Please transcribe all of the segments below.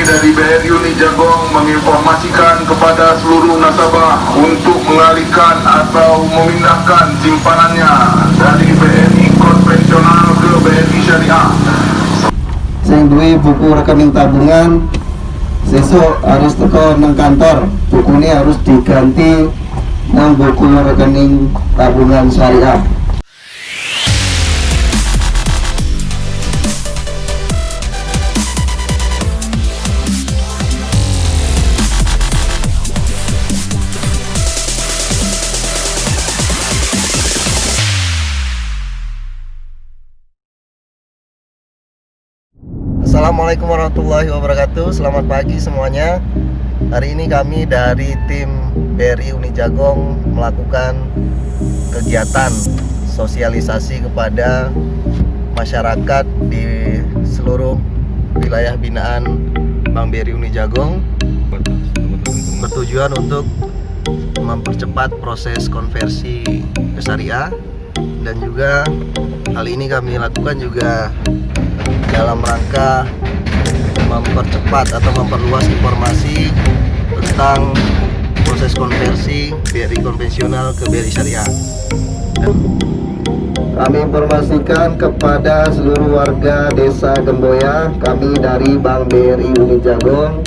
dari BRI Uni Jagong menginformasikan kepada seluruh nasabah untuk mengalihkan atau memindahkan simpanannya dari BRI konvensional ke BRI Syariah. Sing duwe buku rekening tabungan sesuk harus teko nang kantor, buku ini harus diganti nang buku rekening tabungan syariah. Assalamualaikum warahmatullahi wabarakatuh. Selamat pagi semuanya. Hari ini kami dari tim BRI Uni Jagong melakukan kegiatan sosialisasi kepada masyarakat di seluruh wilayah binaan Bank BRI Uni Jagong, bertujuan untuk mempercepat proses konversi ke syariah, dan juga hal ini kami lakukan juga dalam rangka mempercepat atau memperluas informasi tentang proses konversi BRI konvensional ke BRI syariah. Kami informasikan kepada seluruh warga desa Gemboya, kami dari Bank BRI Uni Jagong,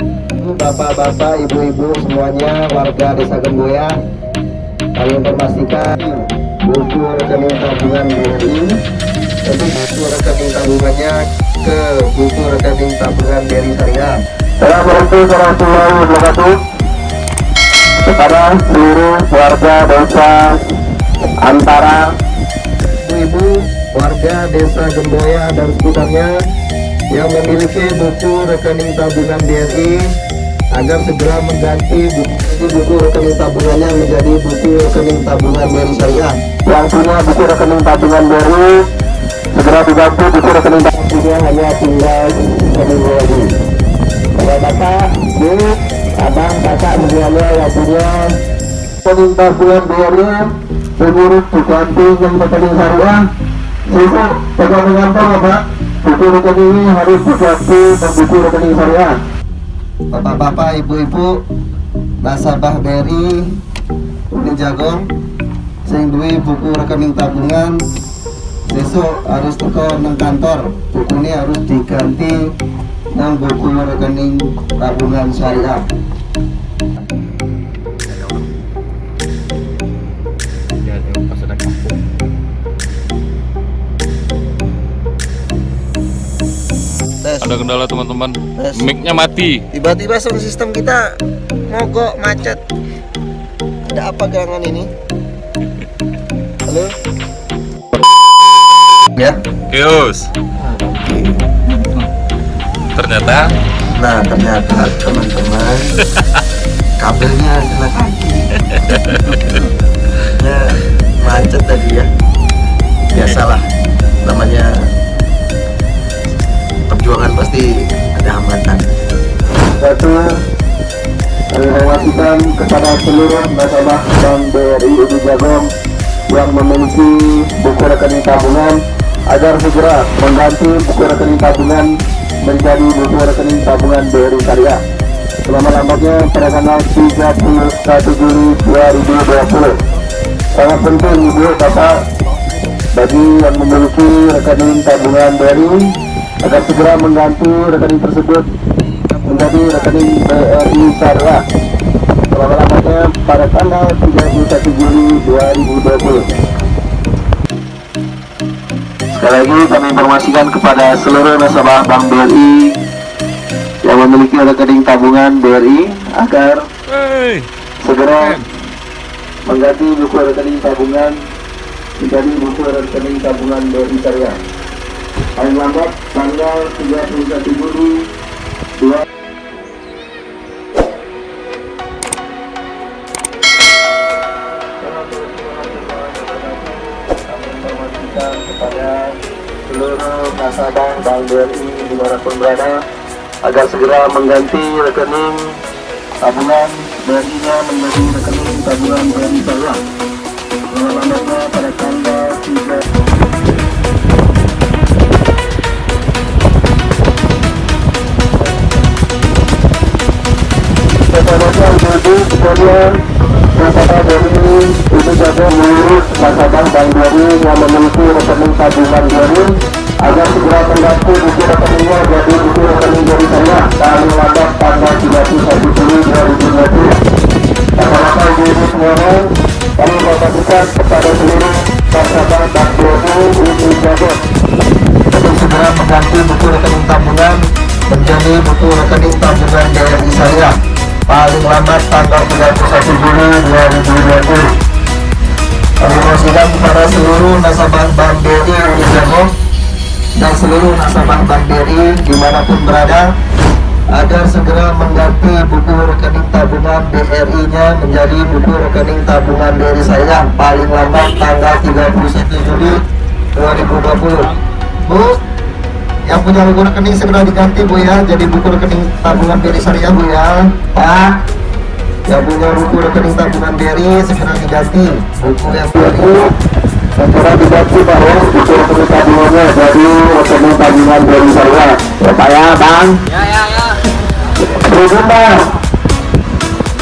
bapak-bapak, ibu-ibu semuanya warga desa Gemboya, kami informasikan buku rekening tabungan BRI, jadi buku rekening tabungannya ke buku rekening tabungan BRI Syariah. Assalamualaikum warahmatullahi wabarakatuh. Kepada seluruh warga desa Antara, ibu-ibu warga desa Gemboya dan sekitarnya yang memiliki buku rekening tabungan BRI agar segera mengganti buku rekening tabungannya menjadi buku rekening tabungan BRI Syariah. Yang punya buku rekening tabungan BRI segera diganti buku rekening tabungannya, hanya tinggal seminggu lagi. Bapak, Bu, abang, kakak, semuanya yang punya rekening tabungan BRI mengurus diganti yang rekening syariah. Sesuk pegang kantor, Pak, buku rekening ini harus diganti ke buku rekening syariah. Bapak-bapak, ibu-ibu nasabah BRI Uni Jagong sing duwe buku rekening tabungan besok harus teko nang kantor, buku ini harus diganti nang buku rekening tabungan syariah. Ada kendala teman-teman, mic-nya mati. Tiba-tiba sound system kita mogok, macet. Ada apa gerangan ini? Halo? Ya? Kios. Ternyata teman-teman kabelnya kena kaki. Ya, macet tadi ya. Biasalah, namanya perjuangan pasti ada hambatan. Satu, kami memastikan kepada seluruh nasabah Bank BRI Uni Jagong yang memiliki buku rekening tabungan agar segera mengganti buku rekening tabungan menjadi buku rekening tabungan BRI Syariah selama-lambatnya pada tanggal 31 Juli 2020. Sangat penting Ibu Bapak bagi yang memiliki rekening tabungan BRI agar segera mengganti rekening tersebut menjadi rekening BRI Syariah selama-lambatnya pada tanggal 31 Juli 2020. Sekali lagi kami informasikan kepada seluruh nasabah Bank BRI yang memiliki rekening tabungan BRI agar segera mengganti buku rekening tabungan menjadi buku rekening tabungan BRI Syariah. Paling lambat tanggal 31 Juli 2020. Kepada seluruh nasabah Bank BRI dimanapun berada agar segera mengganti rekening tabungan BRI-nya menjadi rekening tabungan BRI Syariah selama-lambatnya pada tanggal 3. Bapak-bapak, ibu-ibu sekalian, nasabah dari Uni Jagung mengurus nasabah Bank BRI yang memiliki rekening tabungan BRI agar segera mengganti buku rekeningnya jadi buku rekening BRI Syariah paling lambat tanggal 31 Juli 2020. Bapak-bapak, ibu-ibu semuanya, kami membagikan kepada seluruh nasabah Bank BRI Uni Jagung untuk segera mengganti buku rekening tabungan menjadi buku rekening tabungan BRI Syariah paling lambat tanggal 31 Juli 2020. Kami mengusulkan kepada seluruh nasabah Bank BRI Uni Jagung dan seluruh nasabah Bank BRI dimanapun berada agar segera mengganti buku rekening tabungan BRI-nya menjadi buku rekening tabungan BRI Syariah paling lambat tanggal 31 Juli 2020. Bu, yang punya buku rekening segera diganti Bu ya, jadi buku rekening tabungan BRI Syariah Bu ya. Pak, yang punya buku rekening tabungan BRI segera diganti buku yang BRI segera diganti bahwa buku rekening tabungannya jadi rekening tabungan BRI Syariah. Ya Pak ya Bang. Ya. Berikutnya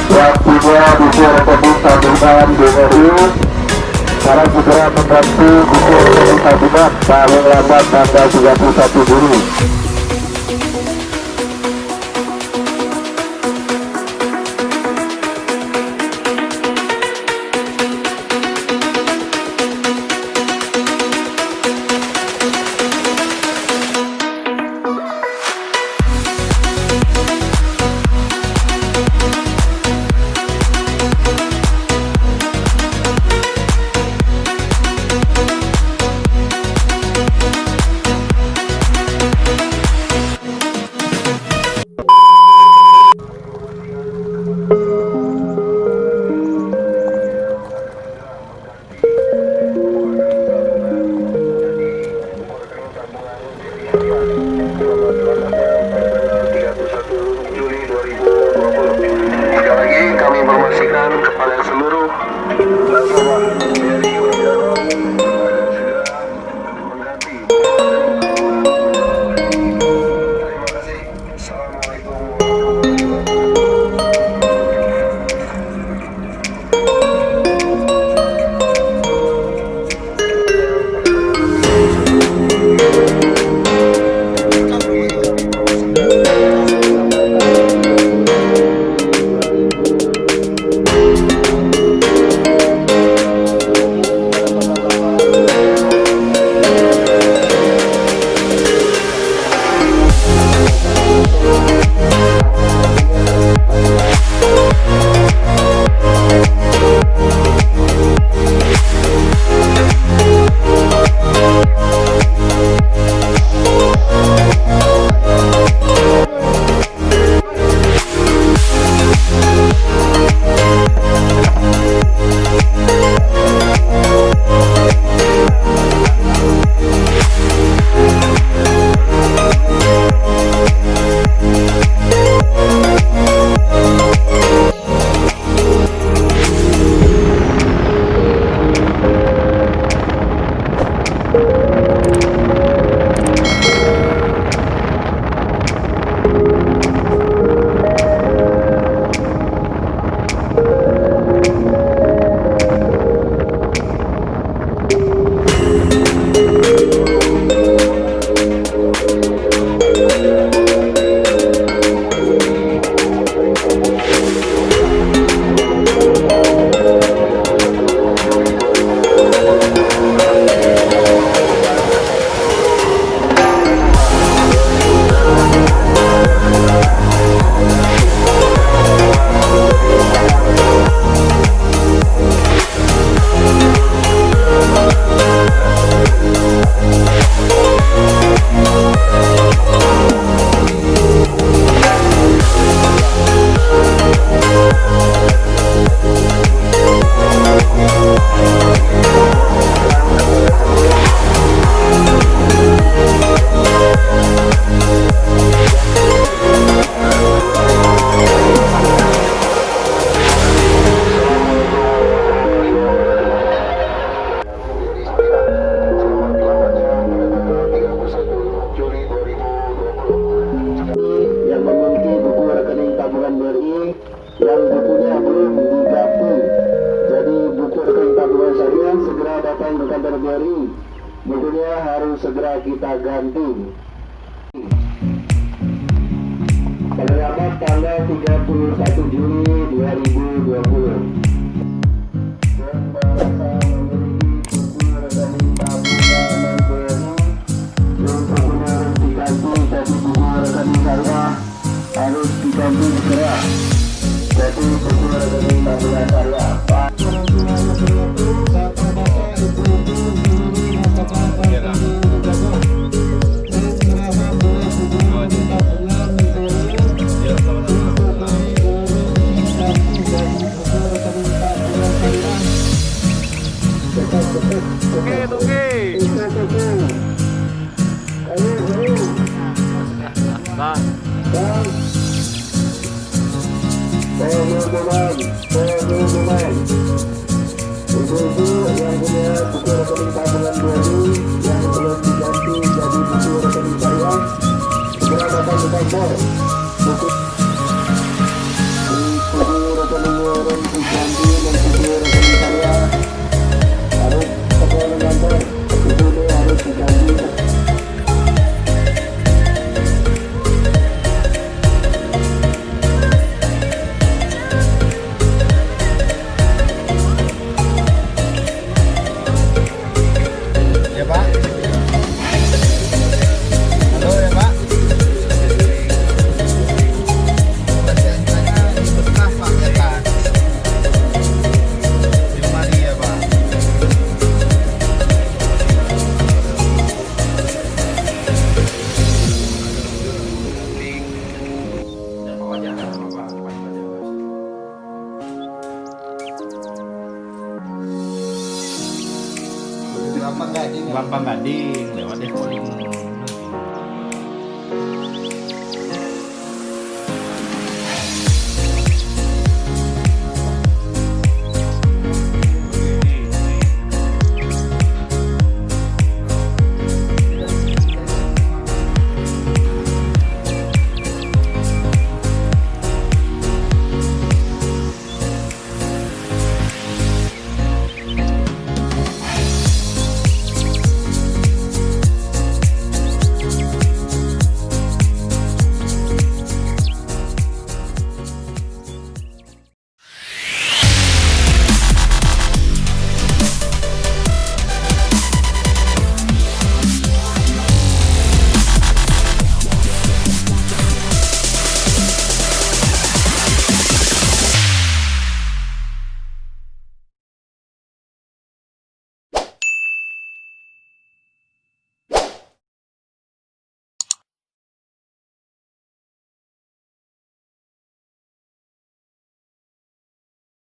yang punya buku rekening tabungan BRI sekarang segera mengganti buku rekening tabungan paling lambat tanggal 31 Juli. BRI. Mobilnya harus segera kita ganti. Penerbangan tanggal 31 Juli 2020. Dan merasa memiliki buku rekening tabungan BRI yang harus diganti. Jadi buku rekening saya harus diganti segera. Jadi buku rekening tabungan saya Pak. Pengumuman ibu-ibu yang punya buku rekening tabungan BRI yang belum diganti jadi buku rekening saya, segera datang ke kantor. Buku rekening orang diganti dan buku rekening saya harus segera ke kantor. Itu harus diganti. Gampang Gading lewat deh.